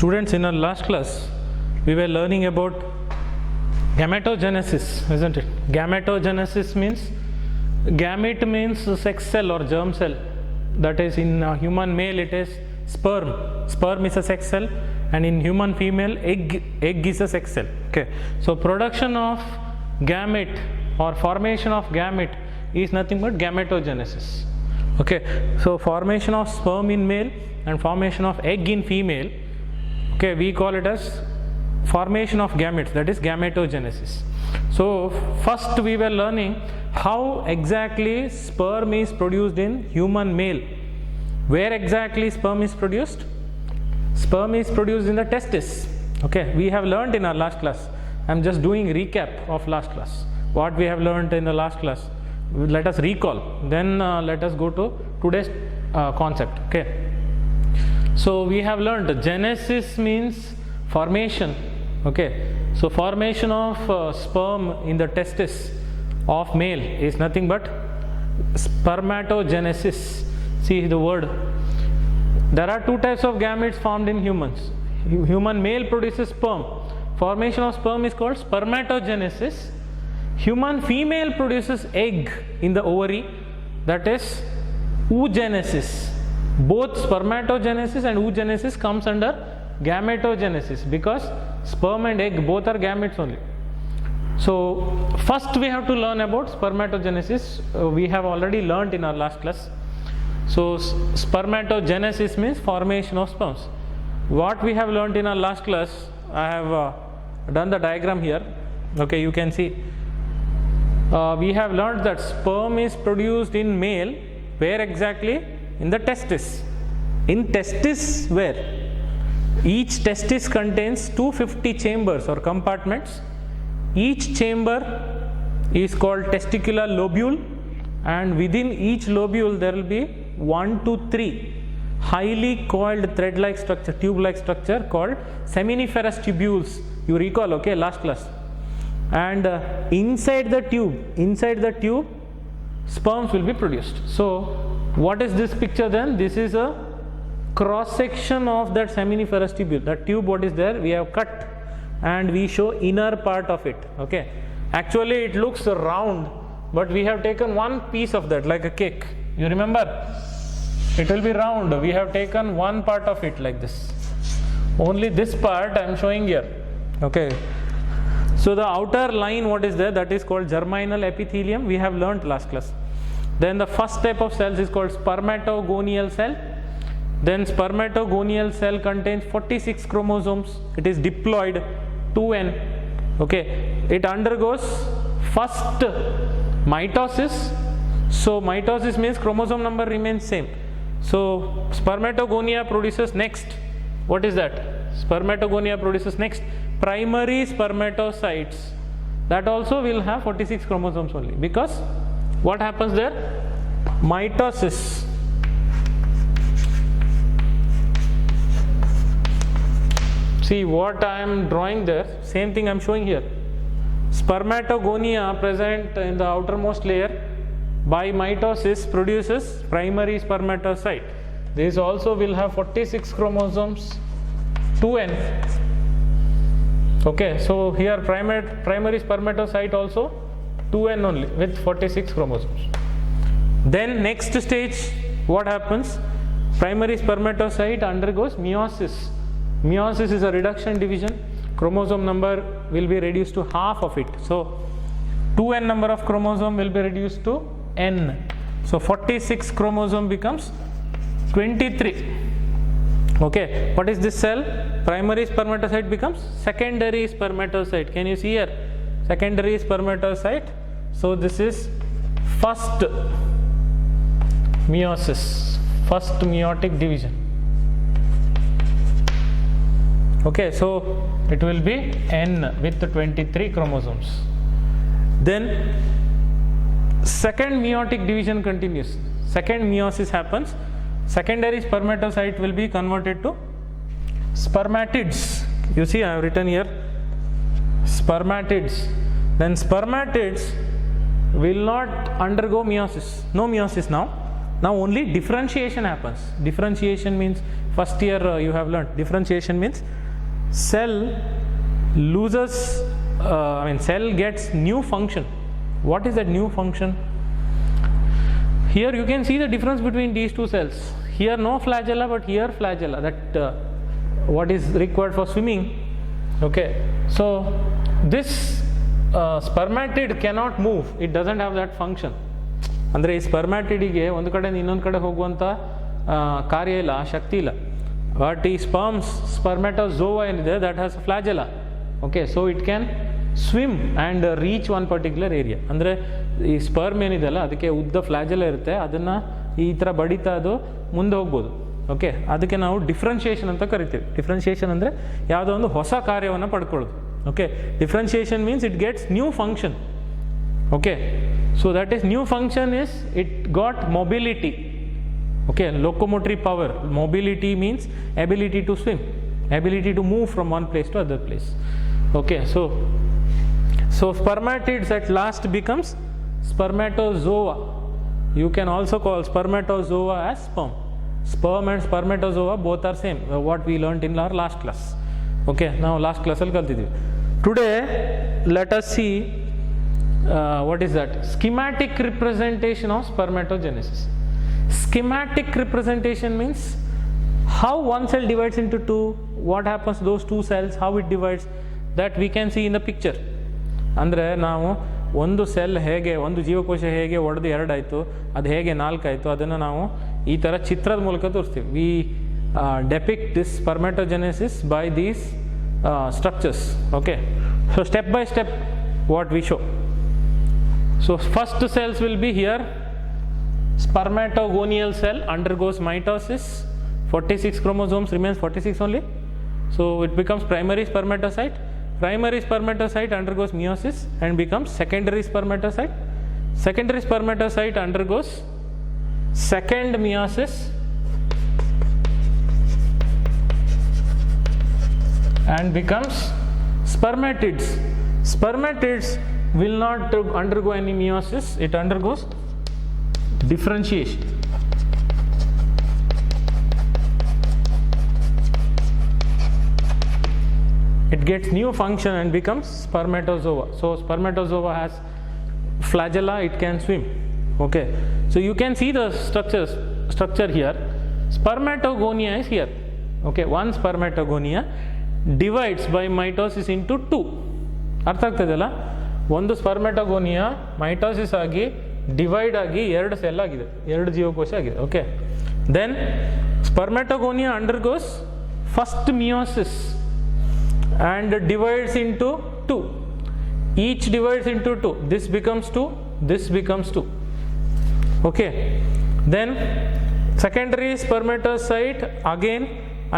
Students, in our last class, we were learning about gametogenesis, isn't it? Gametogenesis means, gamete means sex cell or germ cell. That is, in human male it is sperm. Sperm is a sex cell, and in human female, egg is a sex cell. Okay. So production of gamete or formation of gamete is nothing but gametogenesis. Okay. So formation of sperm in male and formation of egg in female, okay, we call it as formation of gametes, that is gametogenesis. So first we were learning how exactly sperm is produced in human male. Where exactly sperm is produced? Sperm is produced in the testis. Okay, we have learned in our last class. I am just doing recap of last class. What we have learned in the last class. Let us recall. Then let us go to today's concept. Okay. So we have learned genesis means formation. Okay. So formation of sperm in the testis of male is nothing but spermatogenesis. See the word. There are two types of gametes formed in humans. Human male produces sperm. Formation of sperm is called spermatogenesis. Human female produces egg in the ovary, that is oogenesis. Both spermatogenesis and oogenesis comes under gametogenesis because sperm and egg both are gametes only. So first we have to learn about spermatogenesis. We have already learnt in our last class. So spermatogenesis means formation of sperms. What we have learnt in our last class, I have done the diagram here. Okay, you can see. We have learnt that sperm is produced in male. Where exactly? In the testis. In testis where? Each testis contains 250 chambers or compartments. Each chamber is called testicular lobule, and within each lobule there will be 1 to 3 highly coiled thread-like structure, tube-like structure called seminiferous tubules. You recall, okay, last class. And inside the tube, sperms will be produced. So what is this picture then? This is a cross section of that seminiferous tubule. That tube, what is there, we have cut and we show inner part of it. Okay, actually it looks round, but we have taken one piece of that like a cake. You remember, it will be round. We have taken one part of it like this. Only this part I am showing here. Okay, so the outer line, what is there, that is called germinal epithelium. We have learnt last class. Then the first type of cells is called spermatogonial cell. Then spermatogonial cell contains 46 chromosomes. It is diploid 2n. Okay, it undergoes first mitosis. So mitosis means chromosome number remains same. So spermatogonia produces next. What is that? Spermatogonia produces next primary spermatocytes. That also will have 46 chromosomes only, because what happens there? Mitosis. See what I am drawing there, same thing I am showing here. Spermatogonia present in the outermost layer by mitosis produces primary spermatocyte. This also will have 46 chromosomes, 2n. Okay, so here primary spermatocyte also 2n only with 46 chromosomes. Then next stage, what happens? Primary spermatocyte undergoes meiosis. Meiosis is a reduction division. Chromosome number will be reduced to half of it. So 2n number of chromosome will be reduced to n. So 46 chromosome becomes 23. Okay, what is this cell? Primary spermatocyte becomes secondary spermatocyte. Can you see here? Secondary spermatocyte. So this is first meiosis, first meiotic division. Okay, so it will be n with 23 chromosomes. Then second meiotic division continues. Second meiosis happens. Secondary spermatocyte will be converted to spermatids. You see, I have written here spermatids. Then spermatids will not undergo meiosis. No meiosis now. Now only differentiation happens. Differentiation means first year you have learned. Differentiation means cell loses, cell gets new function. What is that new function? Here you can see the difference between these two cells. Here no flagella, but here flagella, that what is required for swimming. Okay, so this spermatid cannot move, it doesn't have that function. ಅಂದರೆ ಈ ಸ್ಪರ್ಮ್ಯಾಟಿಡಿಗೆ ಒಂದು ಕಡೆಯಿಂದ ಇನ್ನೊಂದು ಕಡೆ ಹೋಗುವಂಥ ಕಾರ್ಯ ಇಲ್ಲ, ಶಕ್ತಿ ಇಲ್ಲ. ಬಟ್ ಈ ಸ್ಪರ್ಮ್ಯಾಟೋಝೋವಾ ಏನಿದೆ that has flagella. Okay, so it can swim and reach one particular area. ಅಂದರೆ ಈ ಸ್ಪರ್ಮ್ ಏನಿದೆಯಲ್ಲ ಅದಕ್ಕೆ ಉದ್ದ ಫ್ಲಾಜೆಲ್ಲ ಇರುತ್ತೆ, ಅದನ್ನು ಈ ಥರ ಬಡಿತಾ ಅದು ಮುಂದೆ ಹೋಗ್ಬೋದು. ಓಕೆ, ಅದಕ್ಕೆ ನಾವು ಡಿಫ್ರೆನ್ಷಿಯೇಷನ್ ಅಂತ ಕರಿತೀವಿ. ಡಿಫ್ರೆನ್ಷಿಯೇಷನ್ ಅಂದರೆ ಯಾವುದೋ ಒಂದು ಹೊಸ ಕಾರ್ಯವನ್ನು ಪಡ್ಕೊಳ್ಳೋದು. Okay, differentiation means it gets new function. Okay, so that is new function is it got mobility. Okay, locomotory power. Mobility means ability to swim, ability to move from one place to other place. Okay, so spermatids at last becomes spermatozoa. You can also call spermatozoa as sperm. Sperm and spermatozoa both are same, what we learnt in our last class. Okay, now last class alli kaltidivi. Today let us see what is that? Schematic representation of spermatogenesis. Schematic representation means how one cell divides into two, what happens to those two cells, how it divides, that we can see in the picture. ಅಂದರೆ ನಾವು ಒಂದು cell ಹೇಗೆ, ಒಂದು ಜೀವಕೋಶ ಹೇಗೆ ಒಡೆದು ಎರಡಾಯಿತು, ಅದು ಹೇಗೆ ನಾಲ್ಕಾಯಿತು, ಅದನ್ನು ನಾವು ಈ ಥರ ಚಿತ್ರದ ಮೂಲಕ ತೋರಿಸ್ತೀವಿ. We depict this spermatogenesis by these structures. Okay, so step by step what we show. So first cells will be here. Spermatogonial cell undergoes mitosis. 46 chromosomes remains 46 only. So it becomes primary spermatocyte. Primary spermatocyte undergoes meiosis and becomes secondary spermatocyte. Secondary spermatocyte undergoes second meiosis and becomes spermatids. Spermatids will not undergo any meiosis, it undergoes differentiation. It gets new function and becomes spermatozoa. So spermatozoa has flagella, it can swim. Okay, so you can see the structure here. Spermatogonia is here. Okay, one spermatogonia divides by mitosis into two. ಅರ್ಥ ಆಗ್ತದಲ್ಲ, ಒಂದು ಸ್ಪರ್ಮೆಟೋಗೋನಿಯಾ mitosis ಆಗಿ divide ಆಗಿ ಎರಡು cell ಆಗಿದೆ, ಎರಡು ಜೀವಕೋಶ ಆಗಿದೆ. Okay, then spermatogonia undergoes first meiosis and divides into two. Each divides into two. This becomes two, this becomes two. Okay, then secondary spermatocyte again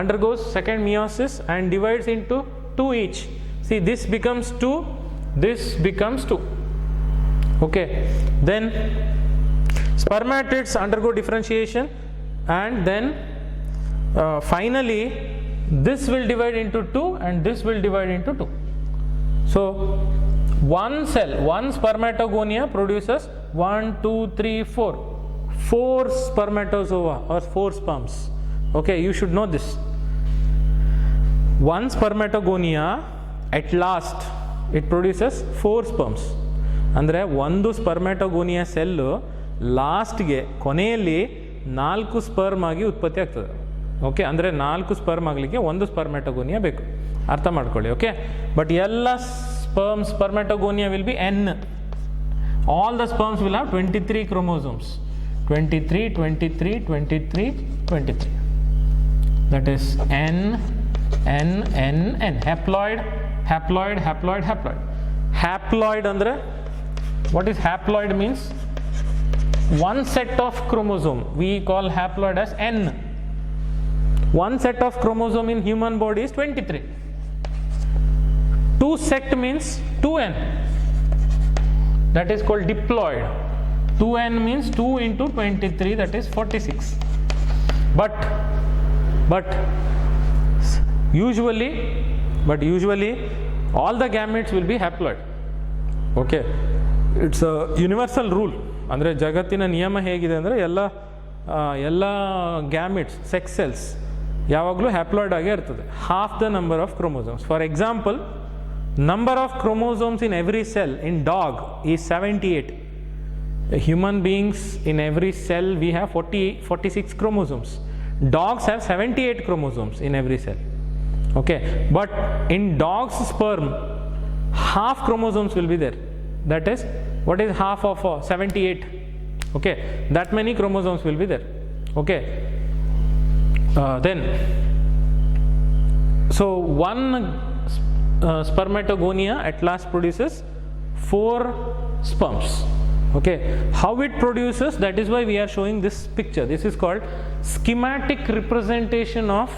undergoes second meiosis and divides into two each. See, this becomes 2, this becomes 2. Okay, then spermatids undergo differentiation and then finally this will divide into 2 and this will divide into 2. So one cell, one spermatogonia produces 1, 2, 3, 4 spermatozoa or 4 sperms. Okay, you should know this. One spermatogonia at last it produces 4 sperms. ಅಂದರೆ ಒಂದು ಸ್ಪರ್ಮ್ಯಾಟೋಗೋನಿಯಾ cell ಲಾಸ್ಟ್ಗೆ ಕೊನೆಯಲ್ಲಿ 4 sperm ಆಗಿ ಉತ್ಪತ್ತಿ ಆಗ್ತದೆ. Okay, ಅಂದರೆ 4 sperm ಆಗಲಿಕ್ಕೆ ಒಂದು ಸ್ಪರ್ಮ್ಯಾಟೋಗೋನಿಯಾ ಬೇಕು, ಅರ್ಥ ಮಾಡ್ಕೊಳ್ಳಿ. ಓಕೆ, ಬಟ್ ಎಲ್ಲ spermatogonia will be N. All the sperms will have 23 chromosomes. 23, 23, 23, 23. That is N, N, N, N. Haploid, haploid, haploid, haploid. Haploid andre, what is haploid means? One set of chromosome we call haploid as N. One set of chromosome in human body is 23. 2 set means 2N. That is called diploid. 2N means 2 into 23, that is 46. But usually all the gametes will be haploid. Okay, it's a universal rule. ಅಂದರೆ ಜಗತ್ತಿನ ನಿಯಮ ಹೇಗಿದೆ ಅಂದರೆ ಎಲ್ಲ gametes, sex cells ಯಾವಾಗಲೂ haploid ಆಗೇ ಇರ್ತದೆ. Half the number of chromosomes. For example, number of chromosomes in every cell in dog is 78. Human beings, in every cell we have 46 chromosomes. Dogs have 78 chromosomes in every cell. Okay, but in dog's sperm half chromosomes will be there. That is, what is half of 78? Okay, that many chromosomes will be there. Okay, then so one spermatogonia at last produces 4 sperms. Okay, how it produces, that is why we are showing this picture. This is called schematic representation of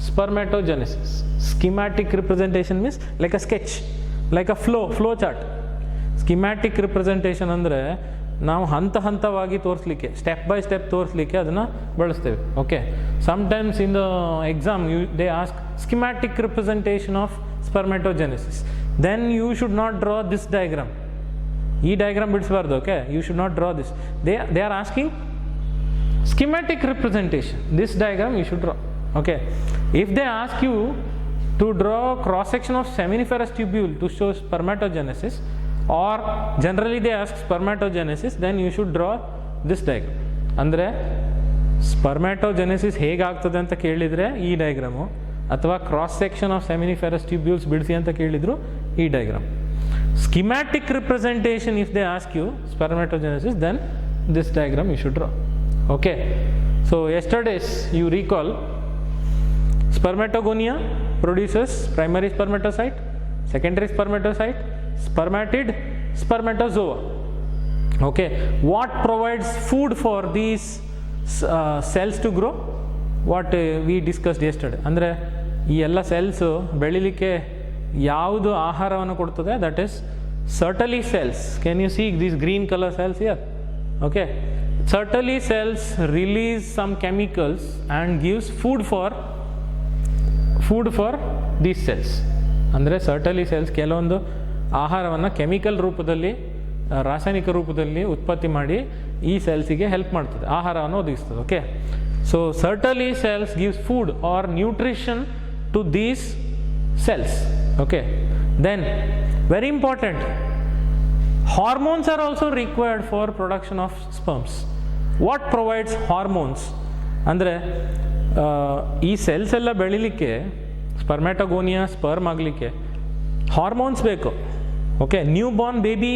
spermatogenesis. Schematic representation means like a sketch, like a flow chart. Schematic representation ಅಂದರೆ ನಾವು ಹಂತ ಹಂತವಾಗಿ ತೋರಿಸಲಿಕ್ಕೆ, step by step ತೋರಿಸಲಿಕ್ಕೆ ಅದನ್ನು ಬಳಸ್ತೇವೆ. Okay, sometimes in the exam they ask schematic representation of spermatogenesis. Then you should not draw this diagram. ಈ diagram ಬಿಡಿಸಬಾರ್ದು. Okay, you should not draw this. They are asking schematic representation. This diagram you should draw. Okay, if they ask you to draw cross section of seminiferous tubule to show spermatogenesis, or generally they ask spermatogenesis, then you should draw this diagram. ಅಂದರೆ spermatogenesis ಹೇಗಾಗ್ತದೆ ಅಂತ ಕೇಳಿದರೆ ಈ diagram, ಅಥವಾ cross section of ಸೆಮಿನಿಫೆರಸ್ tubules ಬಿಡಿಸಿ ಅಂತ ಕೇಳಿದ್ರು ಈ diagram. schematic representation, if they ask you spermatogenesis, then this diagram you should draw. Okay, so yesterday's you recall, spermatogonia produces primary spermatocyte, secondary spermatocyte, spermatid, spermatozoa. Okay, what provides food for these cells to grow? What we discussed yesterday. ಅಂದರೆ ಈ ಎಲ್ಲ cells ಬೆಳಿಲಿಕ್ಕೆ ಯಾವುದು ಆಹಾರವನ್ನು ಕೊಡ್ತದೆ? That is Sertoli cells. Can you see these green colour cells here? Okay, Sertoli cells release some chemicals and gives food for these cells. ಅಂದರೆ Sertoli cells ಕೆಲವೊಂದು ಆಹಾರವನ್ನು ಕೆಮಿಕಲ್ ರೂಪದಲ್ಲಿ, ರಾಸಾಯನಿಕ ರೂಪದಲ್ಲಿ ಉತ್ಪತ್ತಿ ಮಾಡಿ ಈ ಸೆಲ್ಸಿಗೆ ಹೆಲ್ಪ್ ಮಾಡ್ತದೆ, ಆಹಾರವನ್ನು ಒದಗಿಸ್ತದೆ. Okay, so Sertoli cells gives food or nutrition to these cells. Okay, then very important, hormones are also required for production of sperms. What provides hormones? ಅಂದರೆ ಈ ಸೆಲ್ಸ್ ಎಲ್ಲ ಬೆಳಿಲಿಕ್ಕೆ, ಸ್ಪರ್ಮ್ಯಾಟೋಗೋನಿಯಾ ಸ್ಪರ್ಮ್ ಆಗಲಿಕ್ಕೆ ಹಾರ್ಮೋನ್ಸ್ ಬೇಕು. Okay, new Born baby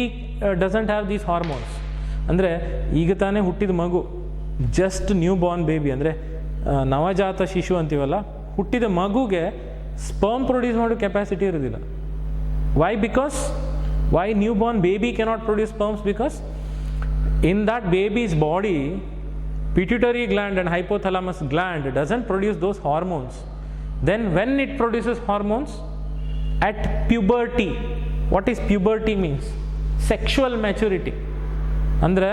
doesn't have these hormones. ಅಂದರೆ ಈಗ ತಾನೇ ಹುಟ್ಟಿದ ಮಗು, ಜಸ್ಟ್ ನ್ಯೂ ಬಾರ್ನ್ ಬೇಬಿ ಅಂದರೆ ನವಜಾತ ಶಿಶು ಅಂತೀವಲ್ಲ, ಹುಟ್ಟಿದ ಮಗುಗೆ ಸ್ಪರ್ಮ್ ಪ್ರೊಡ್ಯೂಸ್ ಮಾಡೋ ಕೆಪಾಸಿಟಿ ಇರೋದಿಲ್ಲ. Why newborn baby cannot produce sperms? Because in that baby's body pituitary gland and hypothalamus gland doesn't produce those hormones. Then when it produces hormones? At puberty. What is puberty means? Sexual maturity. Andre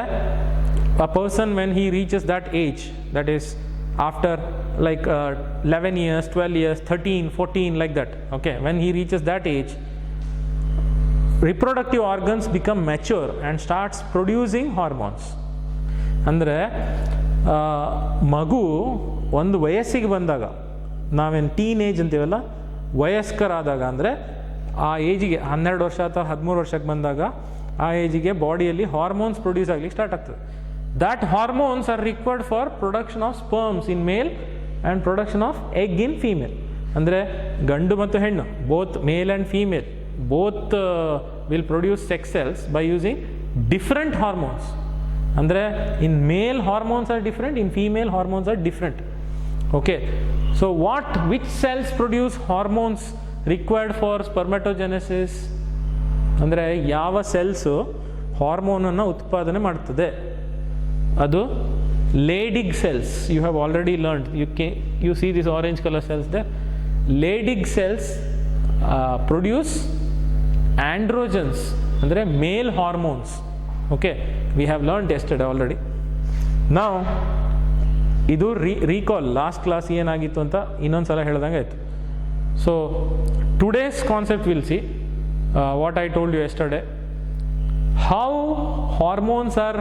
a person when he reaches that age, that is after like 11 years, 12 years, 13, 14 like that. Okay, when he reaches that age, reproductive organs become mature and starts producing hormones. ಅಂದರೆ ಮಗು ಒಂದು ವಯಸ್ಸಿಗೆ ಬಂದಾಗ, ನಾವೇನು teenage ಅಂತೀವಲ್ಲ, ವಯಸ್ಕರಾದಾಗ ಅಂದರೆ ಆ ಏಜಿಗೆ 12 ವರ್ಷ ಅಥವಾ 13 ವರ್ಷಕ್ಕೆ ಬಂದಾಗ ಆ ಏಜಿಗೆ ಬಾಡಿಯಲ್ಲಿ ಹಾರ್ಮೋನ್ಸ್ ಪ್ರೊಡ್ಯೂಸ್ ಆಗಲಿಕ್ಕೆ ಸ್ಟಾರ್ಟ್ ಆಗ್ತದೆ. That hormones are required for production of sperms in male and production of egg in female. ಅಂದರೆ ಗಂಡು ಮತ್ತು ಹೆಣ್ಣು, both male and female, both will produce sex cells by using different hormones. ಅಂದರೆ in male hormones are different, in female hormones are different. Okay, so which cells produce hormones required for spermatogenesis? ಅಂದರೆ ಯಾವ cells ಹಾರ್ಮೋನನ್ನು ಉತ್ಪಾದನೆ ಮಾಡ್ತದೆ? ಅದು ಲೇಡಿಗ್ cells. You have already learned, you see this orange colour cells they. Leydig cells produce androgens, ಅಂದರೆ male hormones. Okay, we have learned yesterday already. Now ಇದು recall, last class ಏನಾಗಿತ್ತು ಅಂತ ಇನ್ನೊಂದು ಸಲ ಹೇಳ್ದಂಗೆ ಆಯಿತು. So today's concept will see what I told you yesterday, how hormones are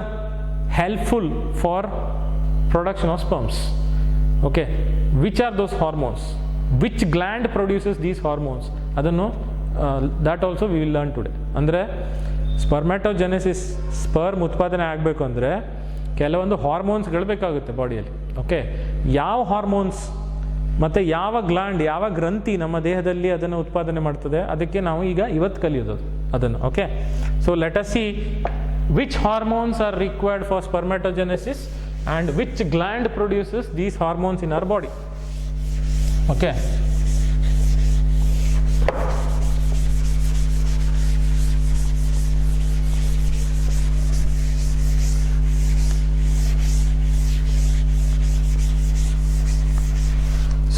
helpful for production of sperms. Okay, which are those hormones, which gland produces these hormones, ಅದನ್ನು that also we will learn today. ಅಂದರೆ spermatogenesis, sperm ಉತ್ಪಾದನೆ ಆಗಬೇಕು ಅಂದರೆ ಕೆಲವೊಂದು ಹಾರ್ಮೋನ್ಸ್ಗಳು ಬೇಕಾಗುತ್ತೆ ಬಾಡಿಯಲ್ಲಿ. Okay, ಯಾವ hormones ಮತ್ತು ಯಾವ ಗ್ಲ್ಯಾಂಡ್, ಯಾವ ಗ್ರಂಥಿ ನಮ್ಮ ದೇಹದಲ್ಲಿ ಅದನ್ನು ಉತ್ಪಾದನೆ ಮಾಡ್ತದೆ, ಅದಕ್ಕೆ ನಾವು ಇವತ್ತು ಕಲಿಯೋದು ಅದನ್ನು. Okay, so let us see which hormones are required for spermatogenesis and which gland produces these hormones in our body. Okay,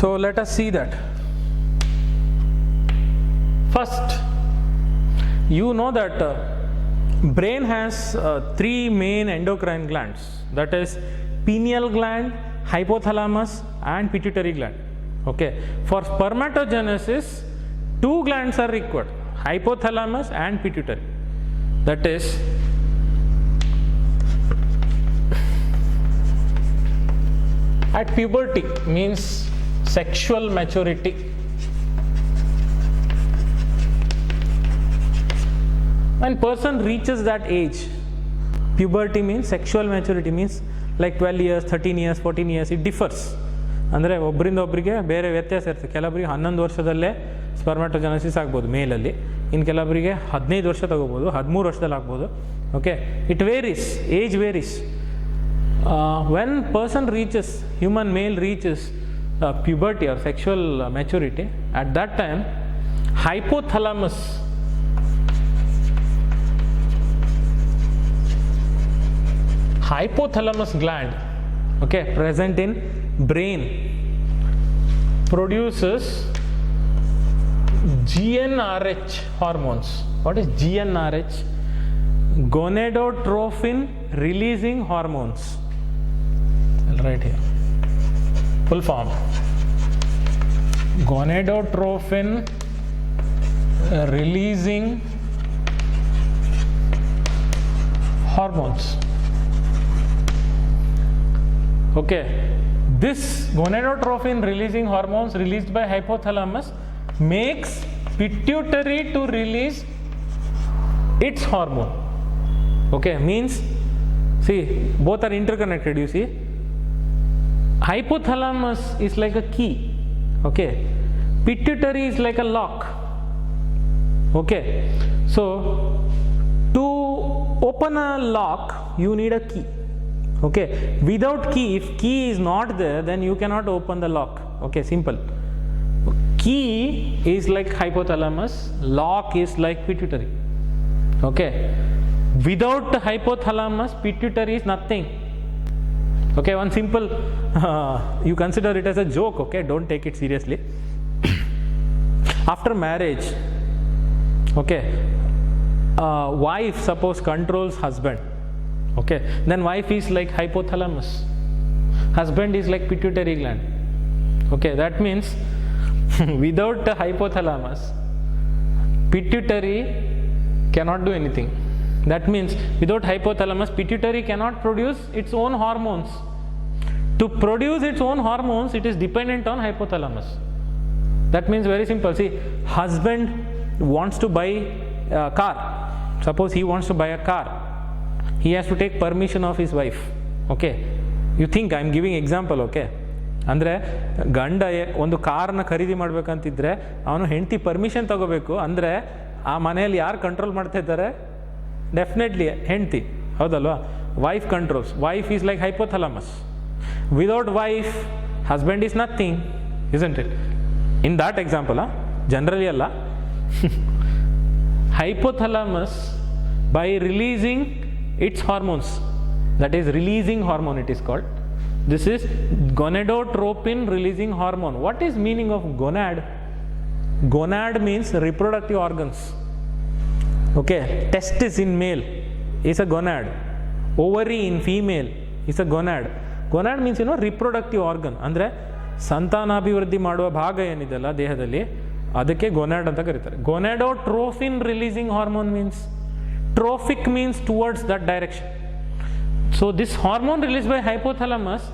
so let us see that. First, you know that brain has three main endocrine glands, that is pineal gland, hypothalamus and pituitary gland. Okay, for spermatogenesis two glands are required, hypothalamus and pituitary. That is at puberty, means sexual maturity. When person reaches that age, puberty means sexual maturity means like 12 years, 13 years, 14 years, it differs. ಅಂದರೆ ಒಬ್ಬರಿಂದ ಒಬ್ಬರಿಗೆ ಬೇರೆ ವ್ಯತ್ಯಾಸ ಇರ್ತದೆ. ಕೆಲವರಿಗೆ 11 ವರ್ಷದಲ್ಲೇ spermatogenesis ಆಗ್ಬೋದು ಮೇಲಲ್ಲಿ, ಇನ್ನು ಕೆಲವರಿಗೆ 15 ವರ್ಷ ತಗೋಬೋದು, 13 ವರ್ಷದಲ್ಲಿ ಆಗ್ಬೋದು. Okay, it varies, age varies. When person reaches, human male reaches puberty or sexual maturity, at that time hypothalamus gland, okay, present in brain, produces GnRH hormones. What is GnRH? Gonadotrophin releasing hormones. I'll write here. Full form. Gonadotrophin releasing hormones. Okay, this gonadotrophin releasing hormones released by hypothalamus makes pituitary to release its hormone. Okay, means see, both are interconnected, you see. Hypothalamus is like a key, okay, pituitary is like a lock. Okay, so to open a lock you need a key. Okay, without key, if key is not there, then you cannot open the lock. Okay, simple. Key is like hypothalamus, lock is like pituitary. Okay, without the hypothalamus, pituitary is nothing. Okay, one simple, you consider it as a joke, okay, don't take it seriously. After marriage, okay, wife suppose controls husband. Okay, then wife is like hypothalamus, husband is like pituitary gland. Okay, that means without the hypothalamus, pituitary cannot do anything. That means without hypothalamus, pituitary cannot produce its own hormones. To produce its own hormones, it is dependent on hypothalamus. That means very simple. See, husband wants to buy a car. Suppose he wants to buy a car. He has to take permission of his wife. Okay, you think I am giving example, okay. ಅಂದರೆ ಗಂಡ ಒಂದು ಕಾರ್ನ ಖರೀದಿ ಮಾಡಬೇಕಂತಿದ್ರೆ ಅವನು ಹೆಂಡತಿ permission ತಗೋಬೇಕು. ಅಂದರೆ ಆ ಮನೆಯಲ್ಲಿ ಯಾರು ಕಂಟ್ರೋಲ್ ಮಾಡ್ತಾ ಇದ್ದಾರೆ? ಡೆಫಿನೆಟ್ಲಿ ಹೆಂಡತಿ, ಹೌದಲ್ವಾ? Wife controls. Wife is like hypothalamus. Without wife husband is nothing, isn't it? In that example, generally ಅಲ್ಲ. Hypothalamus, by releasing its hormones, that is releasing hormone it is called. This is gonadotropin releasing hormone. What is meaning of gonad? Gonad means reproductive organs. Okay, testis in male is a gonad, ovary in female is a gonad. Gonad means reproductive organ. ಅಂದರೆ ಸಂತಾನಾಭಿವೃದ್ಧಿ ಮಾಡುವ ಭಾಗ ಏನಿದೆಲ್ಲ ದೇಹದಲ್ಲಿ, ಅದಕ್ಕೆ gonad ಅಂತ ಕರೀತಾರೆ. Gonadotrophin releasing hormone means, trophic means towards that direction. So this hormone released by hypothalamus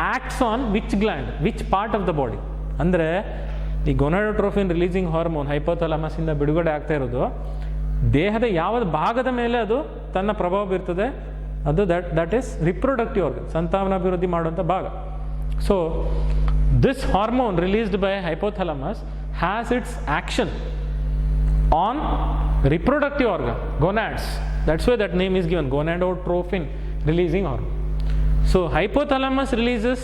acts on which gland, which part of the body. ಅಂದರೆ ಈ ಗೊನಾಡೋಟ್ರೋಫಿನ್ ರಿಲೀಸಿಂಗ್ ಹಾರ್ಮೋನ್ ಹೈಪೋಥಾಲಮಸಿಂದ ಬಿಡುಗಡೆ ಆಗ್ತಾ ಇರೋದು ದೇಹದ ಯಾವ ಭಾಗದ ಮೇಲೆ ಅದು ತನ್ನ ಪ್ರಭಾವ ಬೀರ್ತದೆ, ಅದು ದಟ್ ಈಸ್ ರಿಪ್ರೊಡಕ್ಟಿವ್ ಆರ್ಗನ್, ಸಂತಾನಾಭಿವೃದ್ಧಿ ಮಾಡುವಂಥ ಭಾಗ. So this hormone released by hypothalamus has its action on reproductive organ, gonads. That's why that name is given, gonadotrophin releasing hormone. So hypothalamus releases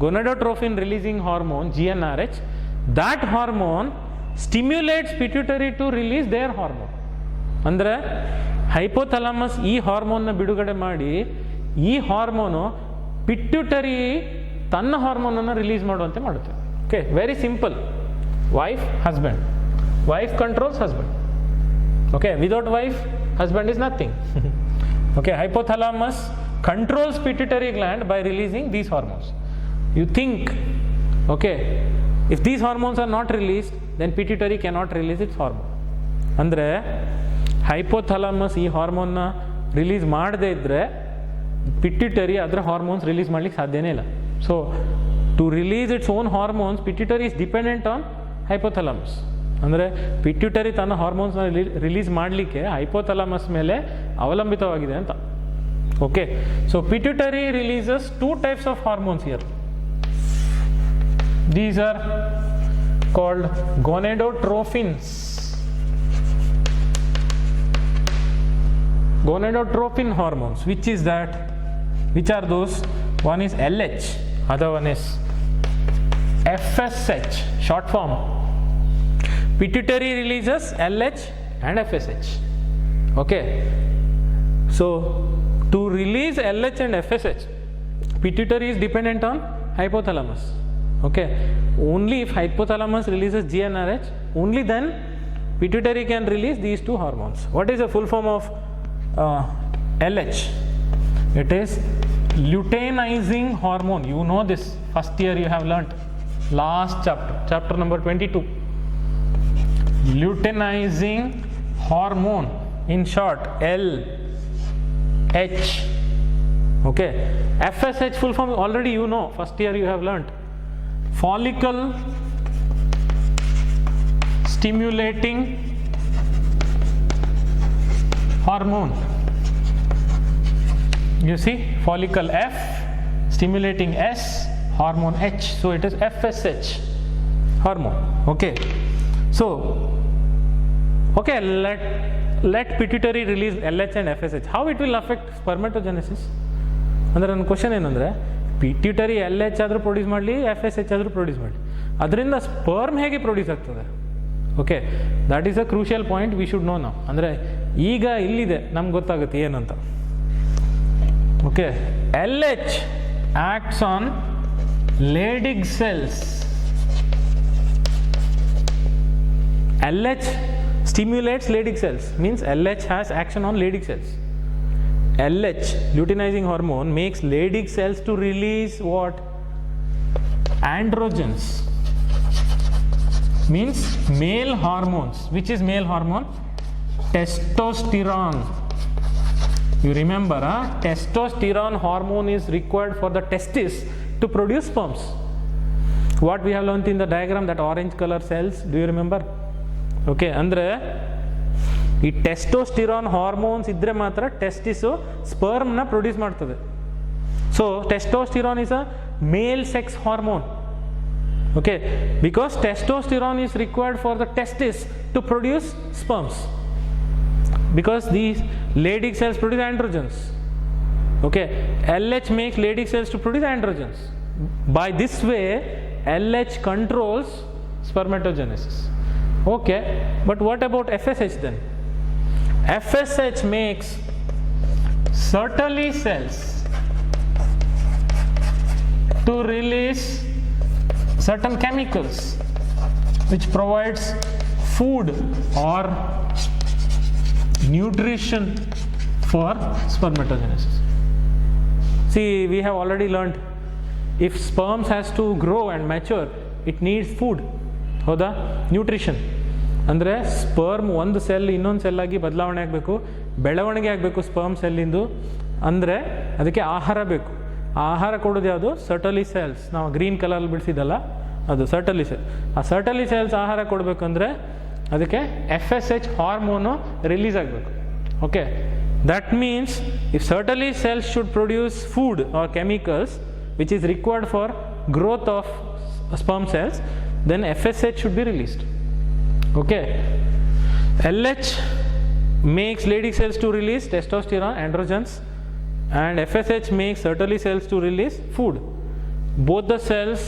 gonadotrophin releasing hormone, GnRH. That hormone stimulates pituitary to release their hormone. ಅಂದರೆ hypothalamus ಈ ಹಾರ್ಮೋನ್ನ ಬಿಡುಗಡೆ ಮಾಡಿ ಈ hormone pituitary ತನ್ನ ಹಾರ್ಮೋನನ್ನು release ಮಾಡುವಂತೆ ಮಾಡುತ್ತೆ. Okay, very simple. Wife, husband. Wife controls husband. Okay, without wife, husband is nothing. Okay, hypothalamus controls pituitary gland by releasing these hormones. You think, okay, if these hormones are not released, then pituitary cannot release its hormone. ಅಂದರೆ hypothalamus ಈ ಹಾರ್ಮೋನ್ನ release ಮಾಡದೇ ಇದ್ದರೆ pituitary ಅದರ hormones release ಮಾಡ್ಲಿಕ್ಕೆ ಸಾಧ್ಯನೇ ಇಲ್ಲ. So to release its own hormones, pituitary is dependent on hypothalamus. ಅಂದರೆ pituitary ತನ್ನ ಹಾರ್ಮೋನ್ಸ್ನ ರಿಲೀಸ್ ಮಾಡಲಿಕ್ಕೆ ಹೈಪೋಥಾಲಮಸ್ ಮೇಲೆ ಅವಲಂಬಿತವಾಗಿದೆ ಅಂತ. Okay, so pituitary releases 2 types of hormones here. These are called gonadotrophins. Gonadotrophin hormones. Which are those? One is LH, other one is FSH, short form. Pituitary releases LH and FSH. Okay, so to release LH and FSH, pituitary is dependent on hypothalamus. Okay, only if hypothalamus releases GnRH, only then pituitary can release these 2 hormones. What is the full form of LH? It is luteinizing hormone. You know this, first year you have learnt, last chapter number 22. Luteinizing hormone, in short LH. Okay, FSH full form already you know, first year you have learnt, follicle stimulating hormone. You see, follicle F stimulating S, hormone H, so it is FSH hormone. Okay, so okay, let pituitary release LH and FSH. How it will affect spermatogenesis? ಅಂದರೆ ನನ್ನ question ಏನಂದರೆ, pituitary LH ಆದರೂ produce ಮಾಡಲಿ, FSH ಆದರೂ produce ಮಾಡಲಿ, ಅದರಿಂದ sperm ಹೇಗೆ produce ಆಗ್ತದೆ? Okay, that is a crucial point we should know ನಾವು. ಅಂದರೆ ಈಗ ಇಲ್ಲಿದೆ ನಮ್ಗೆ ಗೊತ್ತಾಗುತ್ತೆ ಏನಂತ. Okay, LH acts on Leydig cells. LH stimulates Leydig cells, means LH has action on Leydig cells. LH, luteinizing hormone, makes Leydig cells to release what? Androgens, means male hormones. Which is male hormone? Testosterone. You remember, testosterone hormone is required for the testis to produce sperms. What we have learned in the diagram, that orange color cells, do you remember? Okay, ಅಂದರೆ ಈ testosterone hormones ಇದ್ದರೆ ಮಾತ್ರ testis ಸ್ಪರ್ಮ್ನ produce ಮಾಡ್ತದೆ. So testosterone is a male sex hormone. Okay, because testosterone is required for the testis to produce sperms, because these Leydig cells produce androgens. Okay, LH makes Leydig cells to produce androgens. By this way, LH controls spermatogenesis. Okay, but what about FSH then? FSH makes Sertoli cells to release certain chemicals which provides food or nutrition for spermatogenesis. See, we have already learned, if sperms has to grow and mature, it needs food. ಹೌದಾ? Nutrition ಅಂದರೆ sperm ಒಂದು cell ಇನ್ನೊಂದು cell ಆಗಿ ಬದಲಾವಣೆ ಆಗಬೇಕು, ಬೆಳವಣಿಗೆ ಆಗಬೇಕು sperm ಸೆಲ್ಲಿಂದು, ಅಂದರೆ ಅದಕ್ಕೆ ಆಹಾರ ಬೇಕು. ಆಹಾರ ಕೊಡೋದು ಯಾವುದು? ಸರ್ಟಲಿ ಸೆಲ್ಸ್. ನಾವು ಗ್ರೀನ್ ಕಲರ್ ಬಿಡಿಸಿದಲ್ಲ ಅದು ಸರ್ಟಲಿ ಸೆಲ್. ಆ ಸರ್ಟಲಿ ಸೆಲ್ಸ್ ಆಹಾರ ಕೊಡಬೇಕಂದ್ರೆ ಅದಕ್ಕೆ FSH ಹಾರ್ಮೋನು ರಿಲೀಸ್ ಆಗಬೇಕು. Okay, that means if Sertoli cells should produce food or chemicals which is required for growth of sperm cells, then FSH should be released. Okay, LH makes Leydig cells to release testosterone, androgens, and FSH makes Sertoli cells to release food. Both the cells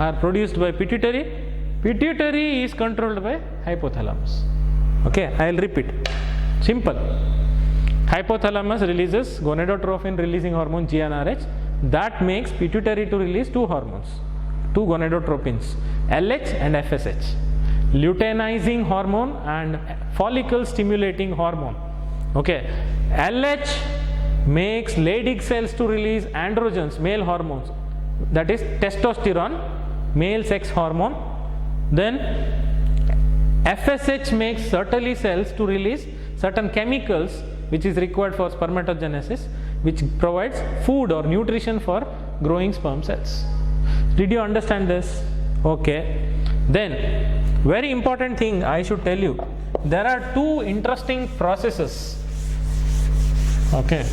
are produced by pituitary. Pituitary is controlled by hypothalamus. Okay, I will repeat. Simple. Hypothalamus releases gonadotropin releasing hormone GnRH. That makes pituitary to release two hormones, two gonadotropins, LH and FSH. Luteinizing hormone and follicle stimulating hormone. Okay, LH makes Leydig cells to release androgens, male hormones, that is testosterone, male sex hormone. Then FSH makes Sertoli cells to release certain chemicals which is required for spermatogenesis, which provides food or nutrition for growing sperm cells. Did you understand this? Okay, then very important thing I should tell you, there are two interesting processes, okay,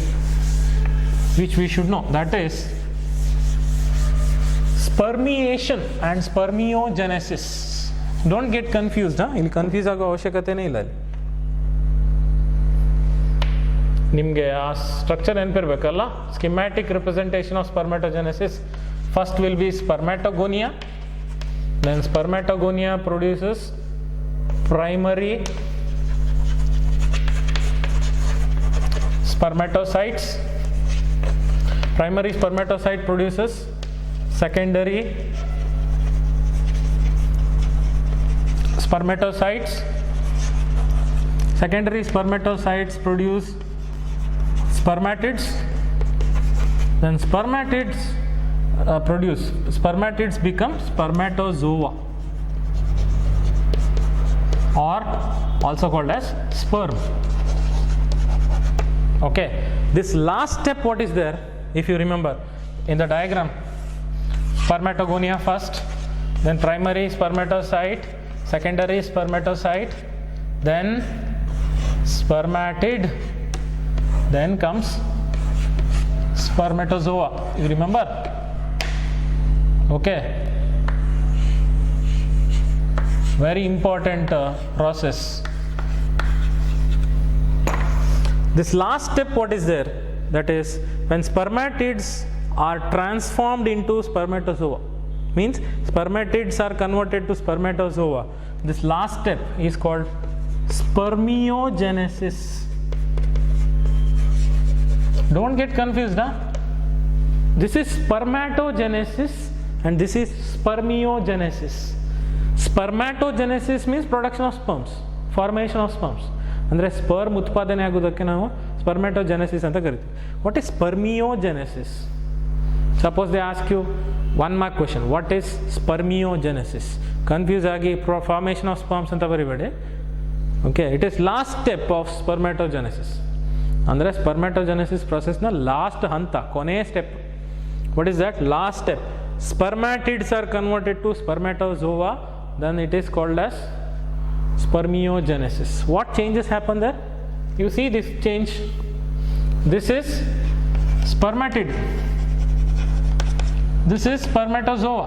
which we should know, that is spermiation and spermiogenesis. Don't get confused, ಇಲ್ಲಿ confuse ಆಗೋ ಅವಶ್ಯಕತೆನೇ ಇಲ್ಲ. ನಿಮಗೆ ಆ structure ನೆನಪಿರಬೇಕಲ್ಲ, schematic representation of spermatogenesis. First will be spermatogonia, then spermatogonia produces primary spermatocytes. Primary spermatocyte produces secondary spermatocytes. Secondary spermatocytes produce spermatids. Then spermatids become spermatozoa, or also called as sperm. Okay, this last step, what is there? If you remember in the diagram, spermatogonia first, then primary spermatocyte, secondary spermatocyte, then spermatid, then comes spermatozoa. You remember? Okay, very important process. This last step, what is there? That is when spermatids are transformed into spermatozoa, means spermatids are converted to spermatozoa. This last step is called spermiogenesis. Don't get confused, This is spermatogenesis and this is spermiogenesis. Spermatogenesis means production of sperms, formation of sperms. ಅಂದರೆ sperm ಉತ್ಪಾದನೆ ಆಗೋದಕ್ಕೆ ನಾವು spermatogenesis ಅಂತ ಕರಿತೀವಿ. What is spermiogenesis? Suppose they ask you 1 mark question, what is spermiogenesis? Confuse ಆಗಿ formation of sperms ಅಂತ ಬರಿಬೇಡಿ. Okay, it is last step of spermatogenesis. ಅಂದರೆ ಸ್ಪರ್ಮ್ಯಾಟೋಜೆನೆಸಿಸ್ ಪ್ರೊಸೆಸ್ನ ಲಾಸ್ಟ್ ಹಂತ, ಕೊನೆಯ step. What is that last step? Spermatids are converted to spermatozoa, then it is called as spermiogenesis. What changes happen there? You see this change. This is spermatid, this is spermatozoa.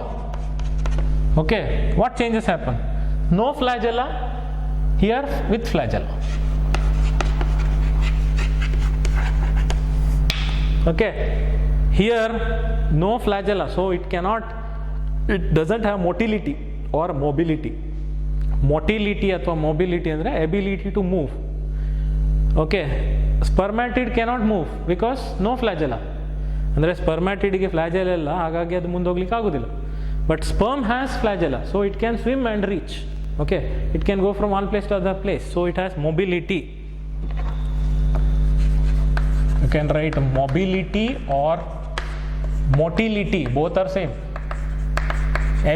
Okay, what changes happen? No flagella, here with flagella. Okay, here no flagella, so it doesn't have motility or mobility. Motility ಅಥವಾ mobility ಅಂದರೆ ability to move. Okay, spermatid cannot move because no flagella. ಅಂದರೆ ಸ್ಪರ್ಮ್ಯಾಟಿಡ್ಗೆ ಫ್ಲಾಜೆಲ್ಲ ಇಲ್ಲ, ಹಾಗಾಗಿ ಅದು ಮುಂದೋಗ್ಲಿಕ್ಕೆ ಆಗೋದಿಲ್ಲ. But sperm has flagella, so it can swim and reach. Okay, it can go from one place to other place, so it has mobility. You can write mobility or motility, both are same.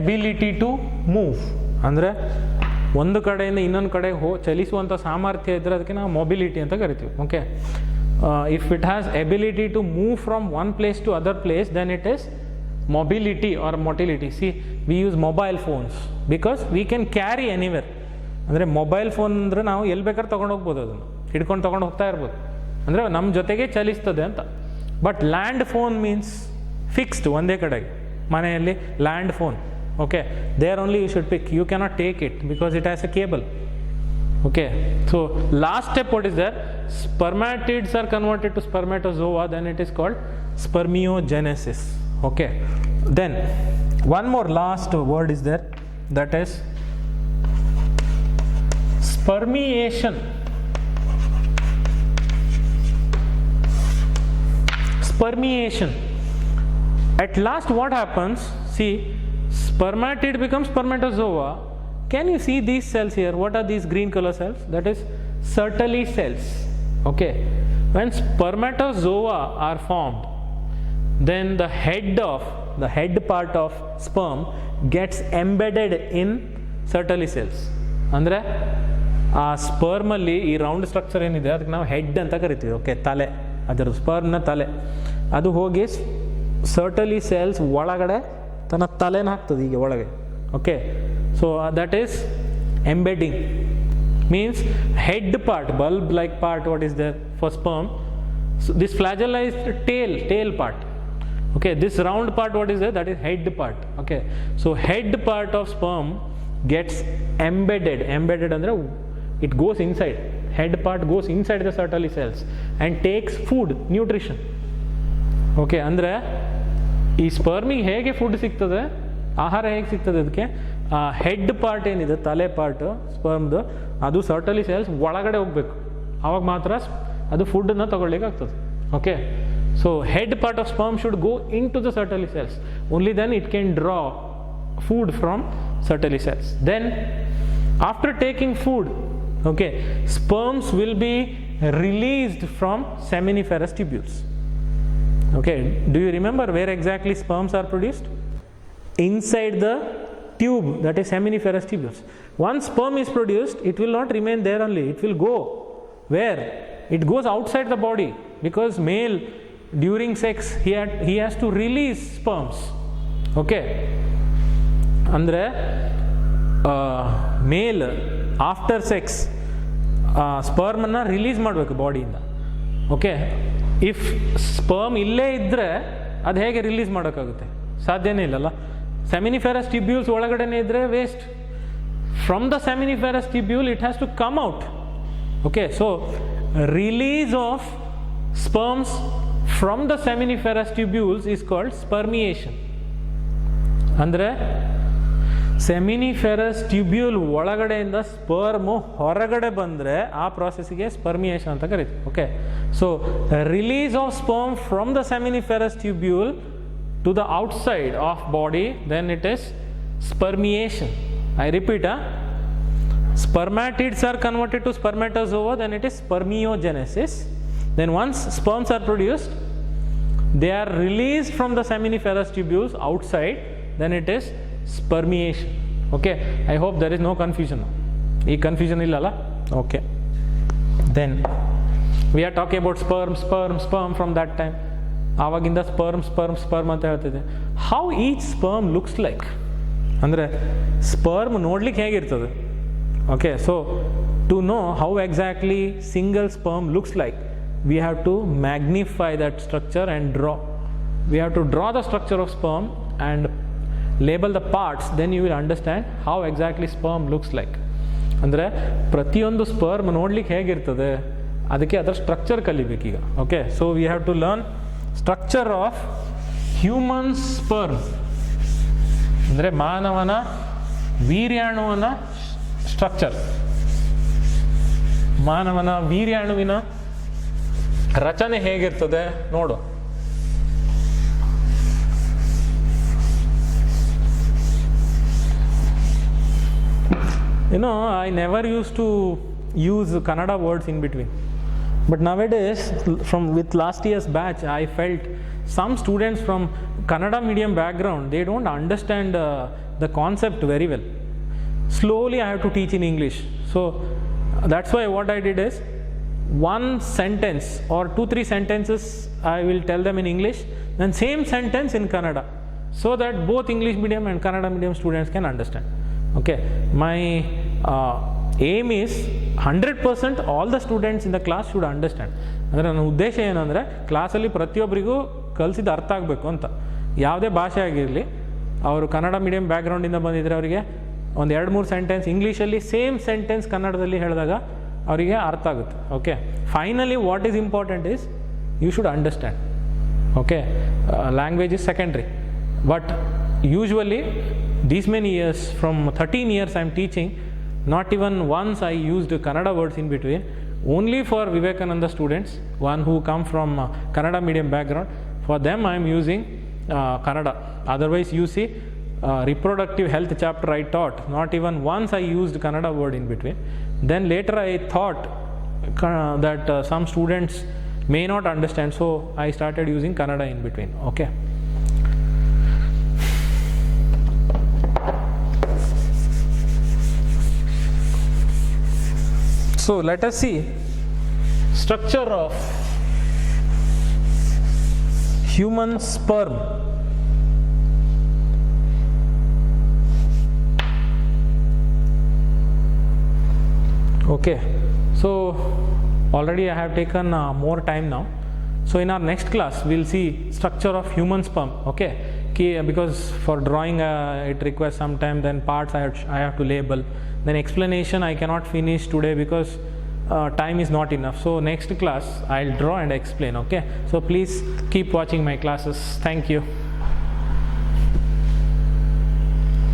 Ability to move ಅಂದರೆ ಒಂದು ಕಡೆಯಿಂದ ಇನ್ನೊಂದು ಕಡೆ ಚಲಿಸುವಂಥ ಸಾಮರ್ಥ್ಯ ಇದ್ದರೆ ಅದಕ್ಕೆ ನಾವು mobility ಅಂತ ಕರಿತೀವಿ. Okay, if it has ability to move from one place to other place, then it is mobility or motility. See, we use mobile phones because we can carry anywhere. ಅಂದರೆ ಮೊಬೈಲ್ ಫೋನ್ ಅಂದರೆ ನಾವು ಎಲ್ಲಿ ಬೇಕಾದ್ರೆ ತೊಗೊಂಡು ಹೋಗ್ಬೋದು, ಅದನ್ನು ಹಿಡ್ಕೊಂಡು ತೊಗೊಂಡು ಹೋಗ್ತಾ ಇರ್ಬೋದು, ಅಂದರೆ ನಮ್ಮ ಜೊತೆಗೆ ಚಲಿಸ್ತದೆ ಅಂತ. But land phone means fixed, ಒಂದೇ ಕಡೆಗೆ ಮನೆಯಲ್ಲಿ land phone. Okay, there only you should pick, you cannot take it because it has a cable. Okay, so last step, what is there? Spermatids are converted to spermatozoa, then it is called spermiogenesis. Okay, then one more last word is there, that is spermiation. Spermiation. At last what happens? See, spermatid becomes spermatozoa. Can you see these cells here? What are these green color cells? That is Sertoli cells. Okay, when spermatozoa are formed, then the head part of sperm gets embedded in Sertoli cells. ಅಂದರೆ ಆ ಸ್ಪರ್ಮಲ್ಲಿ ಈ round structure ಏನಿದೆ ಅದಕ್ಕೆ ನಾವು head ಅಂತ ಕರಿತೀವಿ. Okay, ತಲೆ, ಅದರ ಸ್ಪರ್ಮ್ನ ತಲೆ, ಅದು ಹೋಗಿ ಸರ್ಟಲಿ ಸೆಲ್ಸ್ ಒಳಗಡೆ ತನ್ನ ತಲೆನ ಹಾಕ್ತದೆ ಹೀಗೆ ಒಳಗೆ. Okay, so that is embedding, means head part, bulb like part, what is there for sperm? So this flagellized tail part. Okay, this round part, what is there? That is head part. Okay, so head part of sperm gets embedded andre it goes inside, head part goes inside the Sertoli cells and takes food, nutrition. Okay, andre ಈ ಸ್ಪರ್ಮಿಗೆ ಹೇಗೆ food ಸಿಗ್ತದೆ, ಆಹಾರ ಹೇಗೆ ಸಿಗ್ತದೆ ಅದಕ್ಕೆ, head part ಏನಿದೆ, ತಲೆ part ಸ್ಪರ್ಮ್ದು, ಅದು ಸರ್ಟಲಿ ಸೆಲ್ಸ್ ಒಳಗಡೆ ಹೋಗಬೇಕು, ಆವಾಗ ಮಾತ್ರ ಅದು ಫುಡ್ಡನ್ನು ತಗೊಳ್ಳಿಕ್ಕೆ ಆಗ್ತದೆ. Okay, so head part of sperm should go into the Sertoli cells, only then it can draw food from Sertoli cells. Then after taking food, okay, sperms will be released from seminiferous tubules. Okay, do you remember where exactly sperms are produced? Inside the tube, that is seminiferous tubules. Once sperm is produced, it will not remain there only, it will go where? It goes outside the body, because male during sex he has to release sperms. Okay, ಅಂದರೆ ಮೇಲ್ after sex ಸ್ಪರ್ಮನ್ನು release ಮಾಡಬೇಕು ಬಾಡಿಯಿಂದ. Okay, if sperm ಇಲ್ಲೇ ಇದ್ದರೆ ಅದು ಹೇಗೆ release ಮಾಡೋಕ್ಕಾಗುತ್ತೆ? ಸಾಧ್ಯನೇ ಇಲ್ಲಲ್ಲ. ಸೆಮಿನಿಫೆರಸ್ tubules ಒಳಗಡೆನೇ ಇದ್ದರೆ waste. From the seminiferous tubule it has to come out. Okay, so release of sperms from the seminiferous tubules is called spermiation. ಅಂದರೆ ಸೆಮಿನಿಫೆರಸ್ ಟ್ಯೂಬ್ಯೂಲ್ ಒಳಗಡೆಯಿಂದ ಸ್ಪರ್ಮು ಹೊರಗಡೆ ಬಂದರೆ ಆ ಪ್ರಾಸೆಸ್ಗೆ ಸ್ಪರ್ಮಿಯೇಷನ್ ಅಂತ ಕರೀತೀವಿ. Okay, so release of sperm from the seminiferous tubule to the outside of body, then it is spermiation. I repeat, spermatids are converted to spermatozoa, then it is spermiogenesis. Then once sperms are produced, they are released from the seminiferous tubules outside, then it is spermiation. Okay, I hope there is no confusion. Ee confusion illala? Okay, then we are talking about sperm from that time. ಆವಾಗಿಂದ sperm ಅಂತ ಹೇಳ್ತಿದ್ದೆ. How each sperm looks like ಅಂದರೆ sperm ನೋಡ್ಲಿಕ್ಕೆ ಹೇಗಿರ್ತದೆ? Okay, so to know how exactly single sperm looks like, we have to magnify that structure and draw. We have to draw the structure of sperm and label the parts, then you will understand how exactly sperm looks like. ಅಂದರೆ ಪ್ರತಿಯೊಂದು sperm ನೋಡ್ಲಿಕ್ಕೆ ಹೇಗಿರ್ತದೆ ಅದಕ್ಕೆ ಅದರ structure ಕಲಿಬೇಕೀಗ. Okay, so we have to learn structure of human sperm, ಅಂದರೆ ಮಾನವನ ವೀರ್ಯಾಣುವಿನ structure, ಮಾನವನ ವೀರ್ಯಾಣುವಿನ ರಚನೆ ಹೇಗಿರ್ತದೆ ನೋಡು. You know, I never used to use Kannada words in between, but nowadays with last year's batch I felt some students from Kannada medium background, they don't understand the concept very well. Slowly I have to teach in English, so that's why what I did is one sentence or 2-3 sentences I will tell them in English, then same sentence in Kannada, so that both English medium and Kannada medium students can understand. Okay, my aim is 100% all the students in the class should understand. ಅಂದರೆ ನನ್ನ ಉದ್ದೇಶ ಏನಂದರೆ ಕ್ಲಾಸಲ್ಲಿ ಪ್ರತಿಯೊಬ್ಬರಿಗೂ ಕಲಿಸಿದ ಅರ್ಥ ಆಗಬೇಕು ಅಂತ. ಯಾವುದೇ ಭಾಷೆ ಆಗಿರಲಿ, ಅವರು ಕನ್ನಡ ಮೀಡಿಯಂ ಬ್ಯಾಕ್ಗ್ರೌಂಡಿಂದ ಬಂದಿದ್ದರೆ ಅವರಿಗೆ ಒಂದು 2-3 ಸೆಂಟೆನ್ಸ್ ಇಂಗ್ಲೀಷಲ್ಲಿ ಸೇಮ್ ಸೆಂಟೆನ್ಸ್ ಕನ್ನಡದಲ್ಲಿ ಹೇಳಿದಾಗ ಅವರಿಗೆ ಅರ್ಥ ಆಗುತ್ತೆ. Okay, finally what is important is you should understand. Okay, language is secondary, but usually these many years, from 13 years I am teaching, not even once I used Kannada words in between. Only for Vivekananda students, one who come from Kannada medium background, for them I am using Kannada. Otherwise you see reproductive health chapter I taught, not even once I used Kannada word in between. Then later I thought that some students may not understand, so I started using Kannada in between. Okay. So let us see structure of human sperm. Okay, so already I have taken more time now. So in our next class we'll see structure of human sperm. Okay, because for drawing it requires some time, then parts I have to label, then explanation I cannot finish today because time is not enough. So next class I'll draw and explain. Okay, so please keep watching my classes. Thank you.